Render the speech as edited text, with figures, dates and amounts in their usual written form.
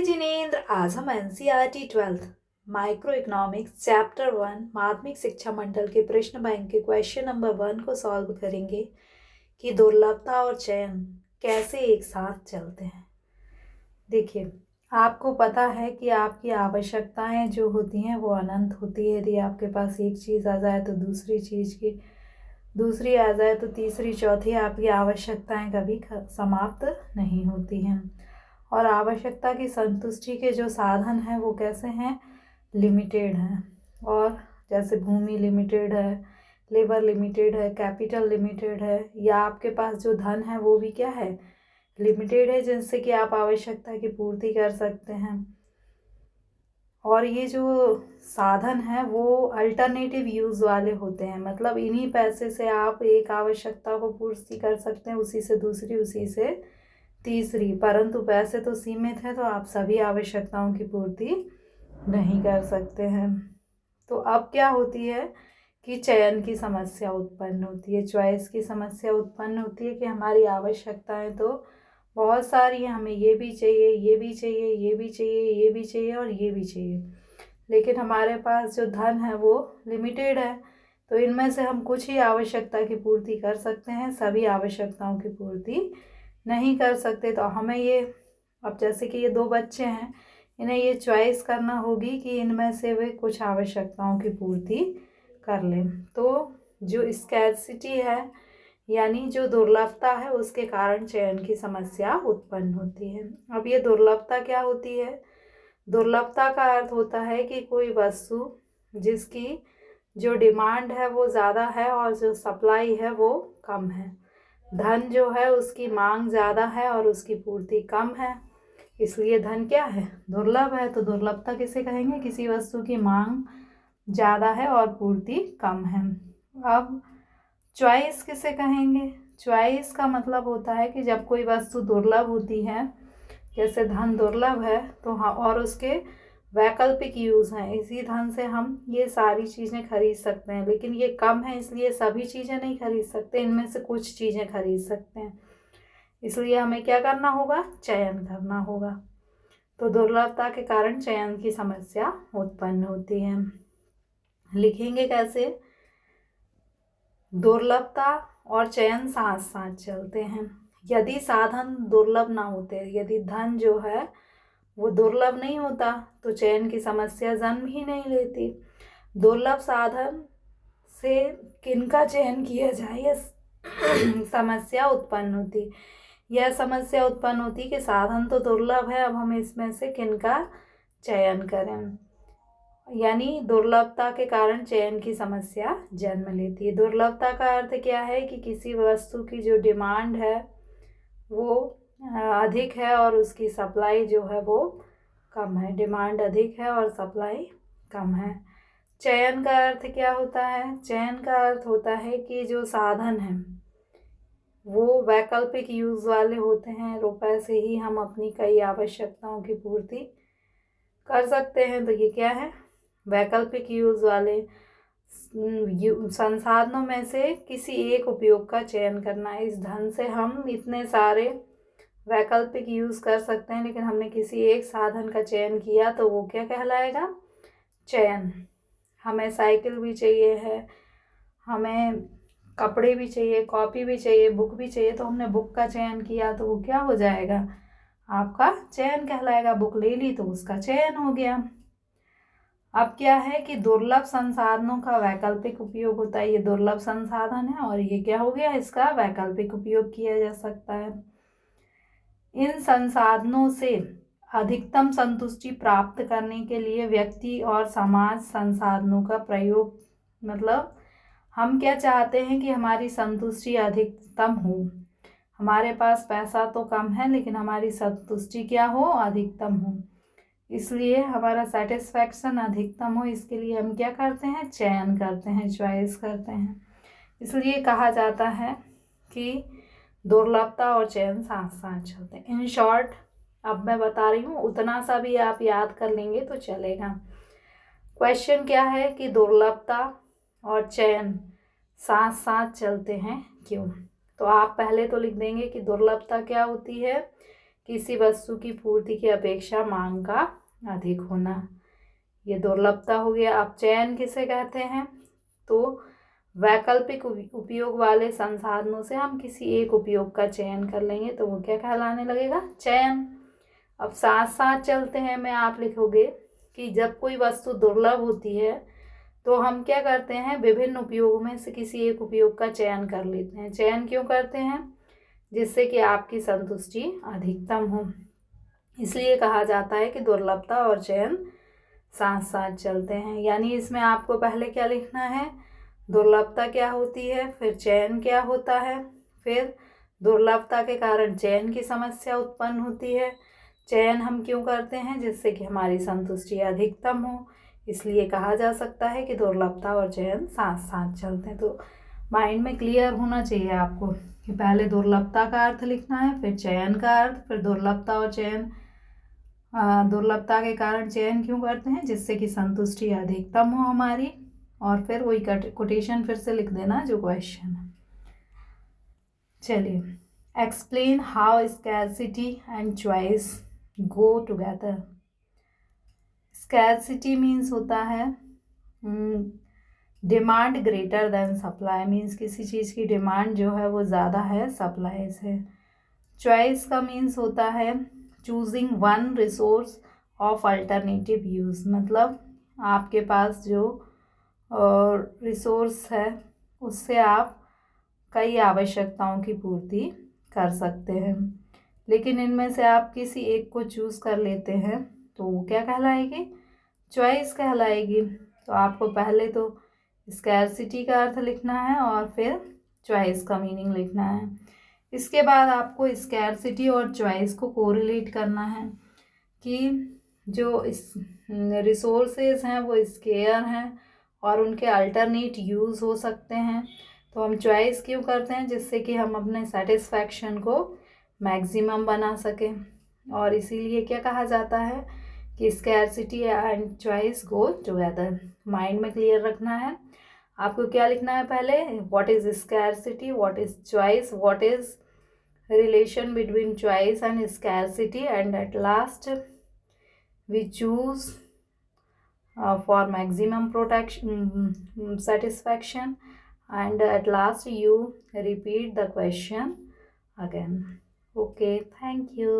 हाय जिनेंद्र, आज हम NCERT 12th micro economics chapter 1 माध्यमिक शिक्षा मंडल के प्रश्न बैंक के क्वेश्चन नंबर 1 को सॉल्व करेंगे कि दुर्लभता और चयन कैसे एक साथ चलते हैं। देखिए, आपको पता है कि आपकी आवश्यकताएं जो होती हैं वो अनंत होती है। यदि आपके पास एक चीज़ आ जाए तो दूसरी चीज़ की दूसरी आ जाए तो तीसरी चौथी, आपकी आवश्यकताएं कभी समाप्त नहीं होती हैं। और आवश्यकता की संतुष्टि के जो साधन हैं वो कैसे हैं, लिमिटेड हैं। और जैसे भूमि लिमिटेड है, लेबर लिमिटेड है, कैपिटल लिमिटेड है, या आपके पास जो धन है वो भी क्या है, लिमिटेड है, जिनसे कि आप आवश्यकता की पूर्ति कर सकते हैं। और ये जो साधन है वो अल्टरनेटिव यूज़ वाले होते हैं, मतलब इन्हीं पैसे से आप एक आवश्यकता को पूर्ति कर सकते हैं, उसी से दूसरी, उसी से तीसरी, परंतु पैसे तो सीमित है तो आप सभी आवश्यकताओं की पूर्ति नहीं कर सकते हैं। तो अब क्या होती है कि चयन की समस्या उत्पन्न होती है, चॉइस की समस्या उत्पन्न होती है कि हमारी आवश्यकताएं तो बहुत सारी हैं, हमें ये भी चाहिए, ये भी चाहिए, ये भी चाहिए, ये भी चाहिए और ये भी चाहिए, लेकिन हमारे पास जो धन है वो लिमिटेड है। तो इनमें से हम कुछ ही आवश्यकता की पूर्ति कर सकते हैं, सभी आवश्यकताओं की पूर्ति नहीं कर सकते। तो हमें ये, अब जैसे कि ये दो बच्चे हैं, इन्हें ये चॉइस करना होगी कि इनमें से वे कुछ आवश्यकताओं की पूर्ति कर लें। तो जो स्कैर्सिटी है यानी जो दुर्लभता है, उसके कारण चयन की समस्या उत्पन्न होती है। अब ये दुर्लभता क्या होती है? दुर्लभता का अर्थ होता है कि कोई वस्तु जिसकी जो डिमांड है वो ज़्यादा है और जो सप्लाई है वो कम है। धन जो है उसकी मांग ज़्यादा है और उसकी पूर्ति कम है, इसलिए धन क्या है, दुर्लभ है। तो दुर्लभता किसे कहेंगे? किसी वस्तु की मांग ज़्यादा है और पूर्ति कम है। अब चॉइस किसे कहेंगे? चॉइस का मतलब होता है कि जब कोई वस्तु दुर्लभ होती है, जैसे धन दुर्लभ है तो हाँ, और उसके वैकल्पिक यूज़ हैं, इसी धन से हम ये सारी चीज़ें खरीद सकते हैं, लेकिन ये कम है इसलिए सभी चीज़ें नहीं खरीद सकते, इनमें से कुछ चीज़ें खरीद सकते हैं, इसलिए हमें क्या करना होगा, चयन करना होगा। तो दुर्लभता के कारण चयन की समस्या उत्पन्न होती है। लिखेंगे कैसे? दुर्लभता और चयन साथ साथ चलते हैं। यदि साधन दुर्लभ ना होते, यदि धन जो है वो दुर्लभ नहीं होता तो चयन की समस्या जन्म ही नहीं लेती। दुर्लभ साधन से किनका चयन किया जाए, यह समस्या उत्पन्न होती। यह समस्या उत्पन्न होती कि साधन तो दुर्लभ है, अब हम इसमें से किनका चयन करें, यानी दुर्लभता के कारण चयन की समस्या जन्म लेती है। दुर्लभता का अर्थ क्या है कि किसी वस्तु की जो डिमांड है वो अधिक है और उसकी सप्लाई जो है वो कम है। डिमांड अधिक है और सप्लाई कम है। चयन का अर्थ क्या होता है? चयन का अर्थ होता है कि जो साधन है वो वैकल्पिक यूज़ वाले होते हैं, रुपए से ही हम अपनी कई आवश्यकताओं की पूर्ति कर सकते हैं। तो ये क्या है? वैकल्पिक यूज़ वाले संसाधनों में से किसी एक उपयोग का चयन करना। इस धन से हम इतने सारे वैकल्पिक यूज़ कर सकते हैं, लेकिन हमने किसी एक साधन का चयन किया तो वो क्या कहलाएगा? चयन। हमें साइकिल भी चाहिए है, हमें कपड़े भी चाहिए, कॉपी भी चाहिए, बुक भी चाहिए, तो हमने बुक का चयन किया तो वो क्या हो जाएगा? आपका चयन कहलाएगा। बुक ले ली तो उसका चयन हो गया। अब क्या है कि दुर्लभ संसाधनों का वैकल्पिक उपयोग होता है। ये दुर्लभ संसाधन है और ये क्या हो गया? इसका वैकल्पिक उपयोग किया जा सकता है। इन संसाधनों से अधिकतम संतुष्टि प्राप्त करने के लिए व्यक्ति और समाज संसाधनों का प्रयोग, मतलब हम क्या चाहते हैं कि हमारी संतुष्टि अधिकतम हो। हमारे पास पैसा तो कम है लेकिन हमारी संतुष्टि क्या हो? अधिकतम हो। इसलिए हमारा सेटिस्फैक्शन अधिकतम हो, इसके लिए हम क्या करते हैं? चयन करते हैं, चॉइस करते हैं। इसलिए कहा जाता है कि दुर्लभता और चयन साथ साथ चलते हैं। इन शॉर्ट अब मैं बता रही हूँ, उतना सा भी आप याद कर लेंगे तो चलेगा। क्वेश्चन क्या है कि दुर्लभता और चयन साथ साथ चलते हैं क्यों? तो आप पहले तो लिख देंगे कि दुर्लभता क्या होती है किसी वस्तु की पूर्ति की अपेक्षा मांग का अधिक होना, ये दुर्लभता हो गया। अब चयन किसे कहते हैं? तो वैकल्पिक उपयोग वाले संसाधनों से हम किसी एक उपयोग का चयन कर लेंगे तो वो क्या कहलाने लगेगा? चयन। अब साथ साथ चलते हैं में आप लिखोगे कि जब कोई वस्तु दुर्लभ होती है तो हम क्या करते हैं? विभिन्न उपयोगों में से किसी एक उपयोग का चयन कर लेते हैं। चयन क्यों करते हैं? जिससे कि आपकी संतुष्टि अधिकतम हो। इसलिए कहा जाता है कि दुर्लभता और चयन साथ साथ चलते हैं। यानी इसमें आपको पहले क्या लिखना है? दुर्लभता क्या होती है, फिर चयन क्या होता है, फिर दुर्लभता के कारण चयन की समस्या उत्पन्न होती है। चयन हम क्यों करते हैं? जिससे कि हमारी संतुष्टि अधिकतम हो। इसलिए कहा जा सकता है कि दुर्लभता और चयन साथ साथ चलते हैं। तो माइंड में क्लियर होना चाहिए आपको कि पहले दुर्लभता का अर्थ लिखना है, फिर चयन का अर्थ, फिर दुर्लभता और चयन। दुर्लभता के कारण चयन क्यों करते हैं? जिससे कि संतुष्टि अधिकतम हो हमारी। और फिर वही कोटेशन फिर से लिख देना जो क्वेश्चन है। चलिए, explain how scarcity and choice go together. Scarcity means होता है demand greater than supply, means किसी चीज़ की डिमांड जो है वो ज़्यादा है सप्लाई से। चॉइस का मीन्स होता है choosing one resource of alternative use, मतलब आपके पास जो रिसोर्स है उससे आप कई आवश्यकताओं की पूर्ति कर सकते हैं, लेकिन इनमें से आप किसी एक को चूज़ कर लेते हैं तो वो क्या कहलाएगी? चॉइस कहलाएगी। तो आपको पहले तो स्कैरसिटी का अर्थ लिखना है और फिर चॉइस का मीनिंग लिखना है। इसके बाद आपको स्कैरसिटी और चॉइस को कोरिलेट करना है कि जो इस रिसोर्सेज हैं वो स्केयर हैं और उनके अल्टरनेट यूज़ हो सकते हैं। तो हम चॉइस क्यों करते हैं? जिससे कि हम अपने सेटिस्फैक्शन को मैक्सिमम बना सकें। और इसीलिए क्या कहा जाता है कि scarcity and choice go together. Mind में क्लियर रखना है। आपको क्या लिखना है पहले? What is scarcity, what is choice, what is relation between choice and scarcity, and at last we choose for maximum protection satisfaction, and at last you repeat the question again. Okay, thank you.